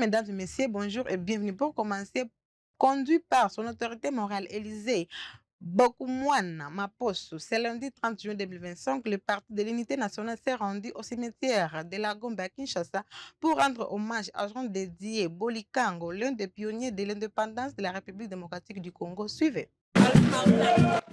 mesdames et messieurs, bonjour et bienvenue. Pour commencer, conduit par son autorité morale, Élysée Bokumwana Maposo, ce lundi 30 juin 2025, le Parti de l'Unité nationale s'est rendu au cimetière de la Gombe à Kinshasa pour rendre hommage à Jean dédié Bolikango, l'un des pionniers de l'indépendance de la République démocratique du Congo. Suivez.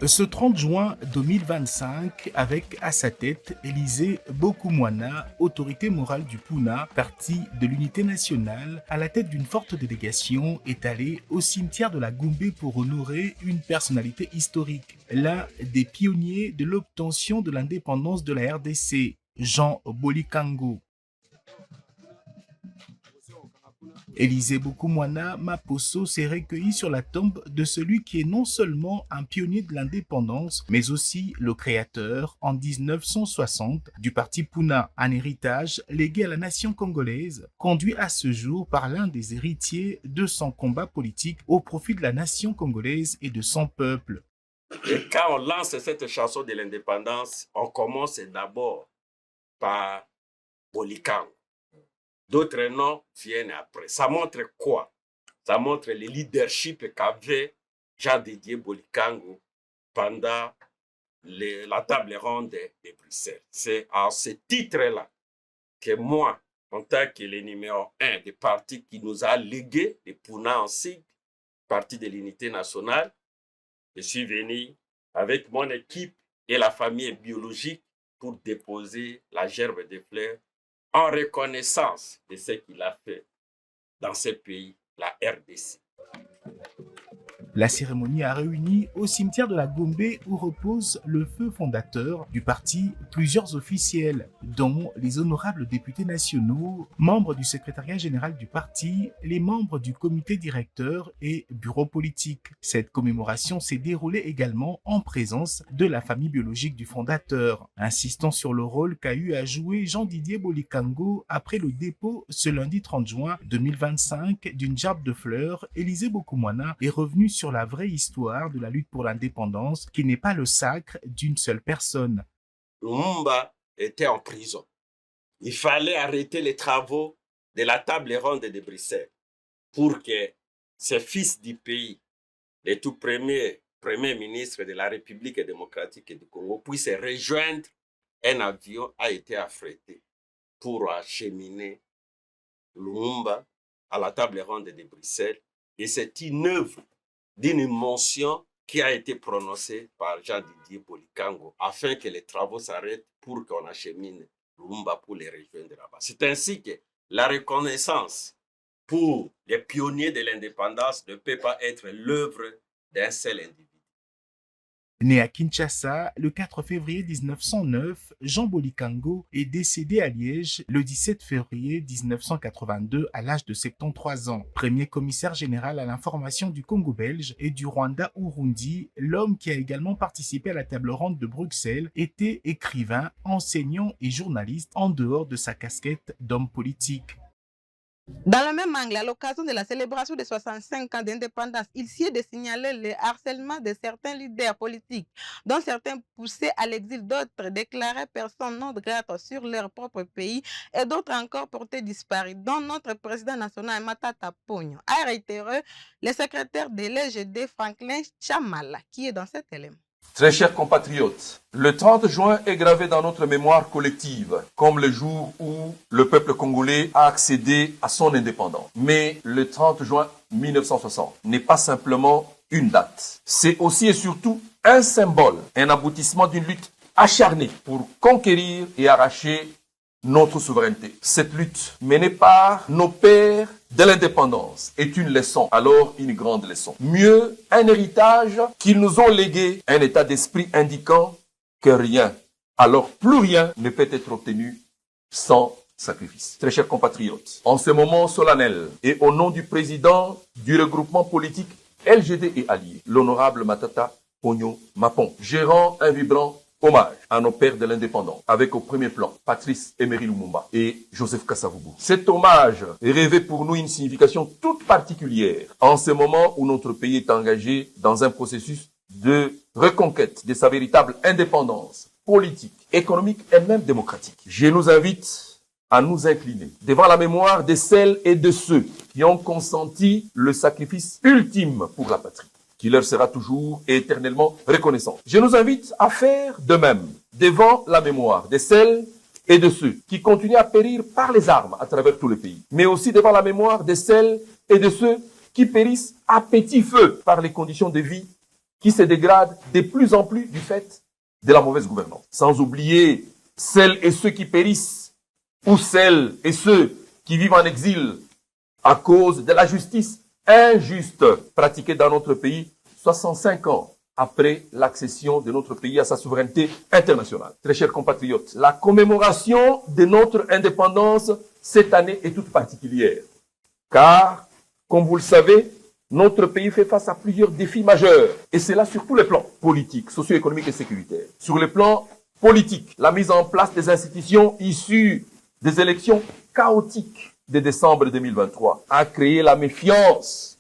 Ce 30 juin 2025, avec à sa tête Élysée Bokumwana, autorité morale du Puna, parti de l'unité nationale, à la tête d'une forte délégation, est allé au cimetière de la Gombe pour honorer une personnalité historique, l'un des pionniers de l'obtention de l'indépendance de la RDC, Jean Bolikango. Élysée Bokumwana Maposo s'est recueilli sur la tombe de celui qui est non seulement un pionnier de l'indépendance, mais aussi le créateur, en 1960, du parti Puna, un héritage légué à la nation congolaise, conduit à ce jour par l'un des héritiers de son combat politique au profit de la nation congolaise et de son peuple. Et quand on lance cette chanson de l'indépendance, on commence d'abord par Bolikango. D'autres noms viennent après. Ça montre quoi? Ça montre le leadership qu'avait Jean-Didier Bolikango pendant la table ronde de Bruxelles. C'est à ce titre-là que moi, en tant que le numéro 1 des partis qui nous a légué les Puna en sigle, Parti de l'Unité nationale, je suis venu avec mon équipe et la famille biologique pour déposer la gerbe de fleurs en reconnaissance de ce qu'il a fait dans ce pays, la RDC. La cérémonie a réuni au cimetière de la Gombe où repose le feu fondateur du parti plusieurs officiels, dont les honorables députés nationaux, membres du secrétariat général du parti, les membres du comité directeur et bureau politique. Cette commémoration s'est déroulée également en présence de la famille biologique du fondateur, insistant sur le rôle qu'a eu à jouer Jean-Didier Bolikango après le dépôt ce lundi 30 juin 2025 d'une gerbe de fleurs. Élysée Bokumwana est revenu sur la vraie histoire de la lutte pour l'indépendance, qui n'est pas le sacre d'une seule personne. Lumumba était en prison. Il fallait arrêter les travaux de la table ronde de Bruxelles pour que ce fils du pays, le tout premier ministre de la République démocratique du Congo, puisse rejoindre un avion a été affrété pour acheminer Lumumba à la table ronde de Bruxelles. Et c'est une œuvre d'une mention qui a été prononcée par Jean-Didier Bolikango afin que les travaux s'arrêtent pour qu'on achemine Lumumba pour les rejoindre là-bas. C'est ainsi que la reconnaissance pour les pionniers de l'indépendance ne peut pas être l'œuvre d'un seul individu. Né à Kinshasa le 4 février 1909, Jean Bolikango est décédé à Liège le 17 février 1982 à l'âge de 73 ans. Premier commissaire général à l'information du Congo belge et du Rwanda-Urundi, l'homme qui a également participé à la table ronde de Bruxelles était écrivain, enseignant et journaliste en dehors de sa casquette d'homme politique. Dans le même angle, à l'occasion de la célébration des 65 ans d'indépendance, il s'y est de signaler le harcèlement de certains leaders politiques, dont certains poussés à l'exil, d'autres déclarés personnes non grates sur leur propre pays et d'autres encore portés disparus, dont notre président national Matata Pogno. A réitéré le secrétaire de l'EGD Franklin Chamala, qui est dans cet élément. Très chers compatriotes, le 30 juin est gravé dans notre mémoire collective comme le jour où le peuple congolais a accédé à son indépendance. Mais le 30 juin 1960 n'est pas simplement une date. C'est aussi et surtout un symbole, un aboutissement d'une lutte acharnée pour conquérir et arracher notre souveraineté. Cette lutte menée par nos pères de l'indépendance est une leçon, alors une grande leçon. Mieux, un héritage qu'ils nous ont légué, un état d'esprit indiquant que rien, alors plus rien ne peut être obtenu sans sacrifice. Très chers compatriotes, en ce moment solennel et au nom du président du regroupement politique LGD et alliés, l'honorable Matata Pogno Mapon, gérant un vibrant hommage à nos pères de l'indépendance, avec au premier plan Patrice Emery Lumumba et Joseph Kasavubu. Cet hommage revêt pour nous une signification toute particulière en ce moment où notre pays est engagé dans un processus de reconquête de sa véritable indépendance politique, économique et même démocratique. Je nous invite à nous incliner devant la mémoire de celles et de ceux qui ont consenti le sacrifice ultime pour la patrie, qui leur sera toujours et éternellement reconnaissant. Je nous invite à faire de même devant la mémoire de celles et de ceux qui continuent à périr par les armes à travers tout le pays, mais aussi devant la mémoire de celles et de ceux qui périssent à petit feu par les conditions de vie qui se dégradent de plus en plus du fait de la mauvaise gouvernance. Sans oublier celles et ceux qui périssent ou celles et ceux qui vivent en exil à cause de la justice injuste pratiquée dans notre pays 65 ans après l'accession de notre pays à sa souveraineté internationale. Très chers compatriotes, la commémoration de notre indépendance cette année est toute particulière, car, comme vous le savez, notre pays fait face à plusieurs défis majeurs, et cela sur tous les plans, politiques, socio-économiques et sécuritaires. Sur le plan politique, la mise en place des institutions issues des élections chaotiques de décembre 2023 a créé la méfiance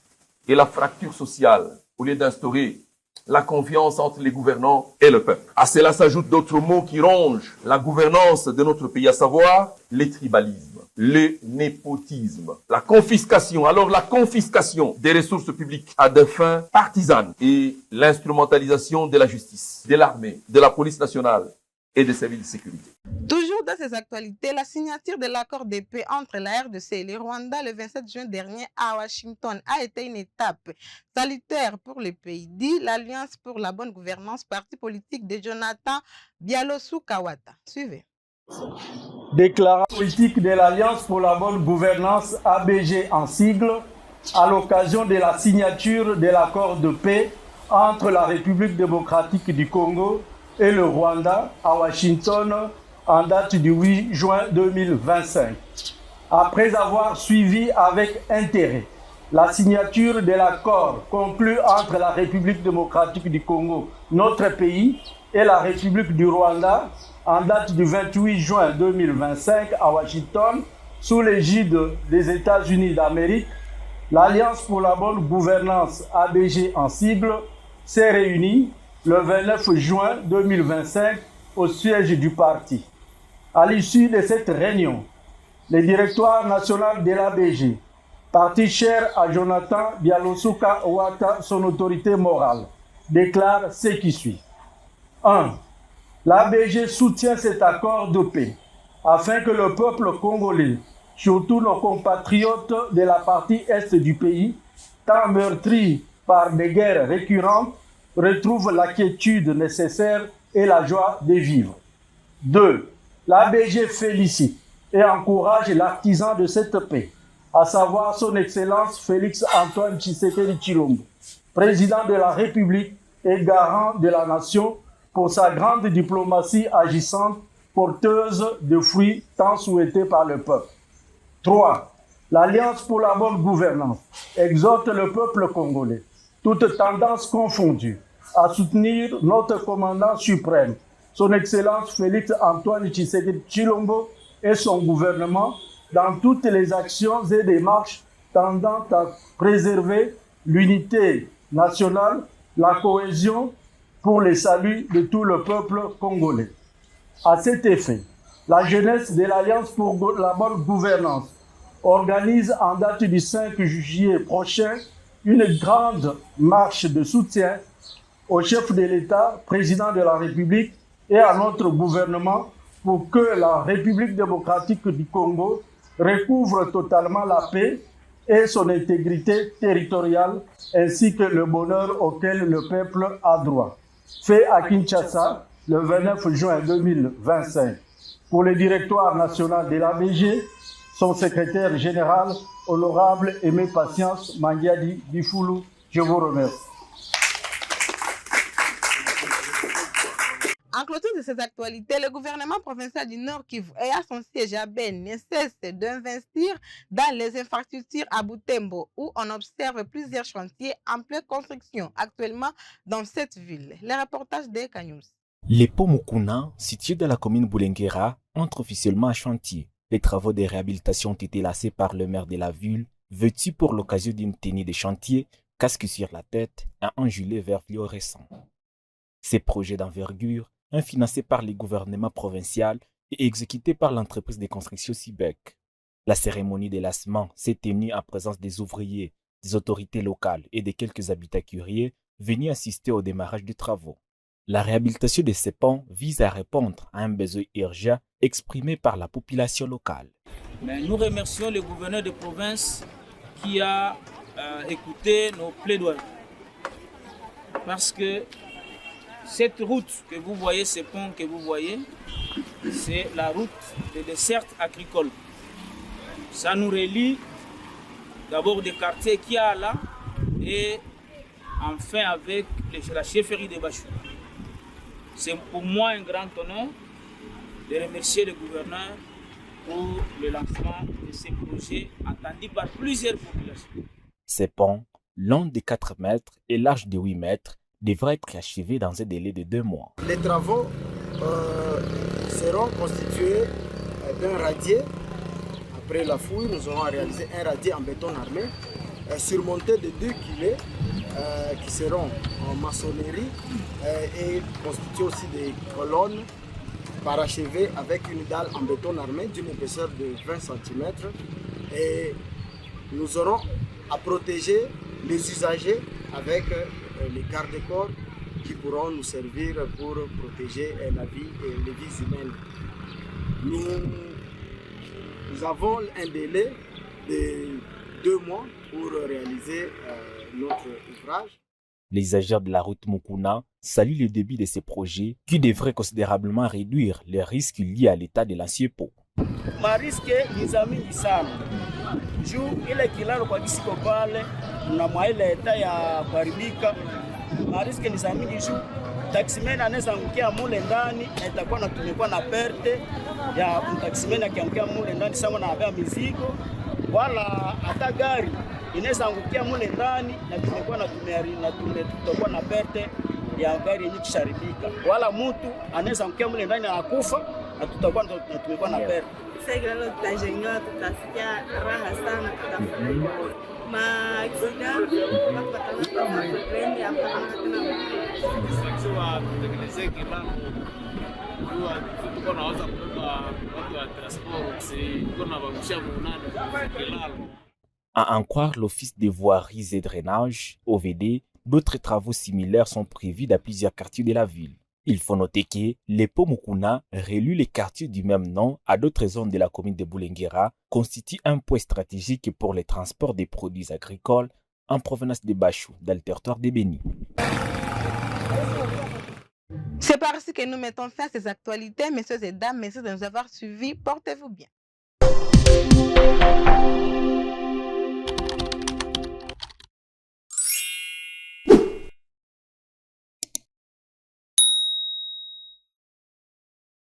et la fracture sociale, au lieu d'instaurer la confiance entre les gouvernants et le peuple. À cela s'ajoutent d'autres mots qui rongent la gouvernance de notre pays, à savoir le tribalisme, le népotisme, la confiscation. Alors la confiscation des ressources publiques à des fins partisanes et l'instrumentalisation de la justice, de l'armée, de la police nationale et des services de sécurité. Toujours dans ces actualités, la signature de l'accord de paix entre la RDC et le Rwanda le 27 juin dernier à Washington a été une étape salutaire pour le pays, dit l'Alliance pour la bonne gouvernance, parti politique de Jonathan Bialosu-Kawata. Suivez. Déclaration politique de l'Alliance pour la bonne gouvernance, ABG en sigle, à l'occasion de la signature de l'accord de paix entre la République démocratique du Congo et le Rwanda à Washington en date du 8 juin 2025. Après avoir suivi avec intérêt la signature de l'accord conclu entre la République démocratique du Congo, notre pays, et la République du Rwanda en date du 28 juin 2025 à Washington, sous l'égide des États-Unis d'Amérique, l'Alliance pour la bonne gouvernance, ABG en sigle, s'est réunie le 29 juin 2025 au siège du parti. À l'issue de cette réunion, le directoire national de l'ABG, parti cher à Jonathan Bialosu-Kawata, son autorité morale, déclare ce qui suit. 1. L'ABG soutient cet accord de paix afin que le peuple congolais, surtout nos compatriotes de la partie est du pays, tant meurtris par des guerres récurrentes, retrouve la quiétude nécessaire et la joie de vivre. 2. L'ABG félicite et encourage l'artisan de cette paix, à savoir son Excellence Félix Antoine Tshisekedi Tshilombo, président de la République et garant de la nation, pour sa grande diplomatie agissante, porteuse de fruits tant souhaités par le peuple. 3. L'Alliance pour la bonne gouvernance exhorte le peuple congolais, toutes tendances confondues, à soutenir notre commandant suprême, son Excellence Félix Antoine Tshisekedi Tshilombo et son gouvernement dans toutes les actions et démarches tendant à préserver l'unité nationale, la cohésion pour le salut de tout le peuple congolais. À cet effet, la jeunesse de l'Alliance pour la bonne gouvernance organise en date du 5 juillet prochain une grande marche de soutien au chef de l'État, président de la République, et à notre gouvernement pour que la République démocratique du Congo recouvre totalement la paix et son intégrité territoriale, ainsi que le bonheur auquel le peuple a droit. Fait à Kinshasa le 29 juin 2025. Pour le directoire national de l'ABG, son secrétaire général, honorable Aimé Patience Mangiadi Bifoulou, je vous remercie. En clôture de ces actualités, le gouvernement provincial du Nord Kivu et à son siège à Beni ne cesse d'investir dans les infrastructures à Butembo, où on observe plusieurs chantiers en pleine construction actuellement dans cette ville. Les reportages de Kanyous. Les ponts Mukuna, situés dans la commune Boulenguera, entrent officiellement à chantier. Les travaux de réhabilitation ont été lancés par le maire de la ville, vêtu pour l'occasion d'une tenue de chantier, casque sur la tête et un gilet vert fluorescent. Ces projets d'envergure, financés par le gouvernement provincial, et exécuté par l'entreprise de construction Sibec. La cérémonie de lancement s'est tenue en présence des ouvriers, des autorités locales et de quelques habitants curieux venus assister au démarrage des travaux. La réhabilitation de ces ponts vise à répondre à un besoin urgent exprimé par la population locale. Mais nous remercions le gouverneur de province qui a écouté nos plaidoyers. Parce que cette route que vous voyez, ces ponts que vous voyez, c'est la route des dessertes agricoles. Ça nous relie d'abord des quartiers qu'il y a là et enfin avec la chefferie de Bachou. C'est pour moi un grand honneur de remercier le gouverneur pour le lancement de ces projets attendus par plusieurs populations. Ces ponts, long de 4 mètres et large de 8 mètres, devraient être achevés dans un délai de 2 mois. Les travaux seront constitués d'un radier. Après la fouille, nous aurons réalisé un radier en béton armé surmonté de 2 kilés qui seront en maçonnerie et constitués aussi des colonnes parachevées avec une dalle en béton armé d'une épaisseur de 20 cm. Et nous aurons à protéger les usagers avec les garde-corps qui pourront nous servir pour protéger la vie et les vies humaines. Nous avons un délai de 2 mois pour réaliser notre ouvrage. Les usagers de la route Mukuna saluent le début de ces projets qui devraient considérablement réduire les risques liés à l'état de l'ancien pont. Mariske nizamini sana juu ile kilalo kwa kisiko pale na mwaile eta ya kuharibika. Mariske nizamini juu taksimeni anaweza angukia mule ndani na itakuwa tumekuwa na perte ya taksimeni akiangukia mule ndani sawa na abea mizigo, wala hata gari inaweza angukia mule ndani na tumekuwa na tutakuwa na perte ya gari yenye kisharibika, wala mtu anaweza angukia mule ndani na akufa na tumekuwa na perte. Sasa kilalo tutajenga, tutasikia raha sana, tutafurahi. Accident watu wataanza kutrend hapa tena kutengenezea kilalo kwa tuko naweza kubeba watu wa transport tuko na bagusha munane kilalo. À en croire l'Office des voiries et drainage, OVD, d'autres travaux similaires sont prévus dans plusieurs quartiers de la ville. Il faut noter que les ponts Mukuna, relie les quartiers du même nom à d'autres zones de la commune de Boulenguera, constituent un point stratégique pour le transport des produits agricoles en provenance de Bachou, dans le territoire de Béni. C'est par ici que nous mettons fin à ces actualités. Messieurs et dames, merci de nous avoir suivis. Portez-vous bien.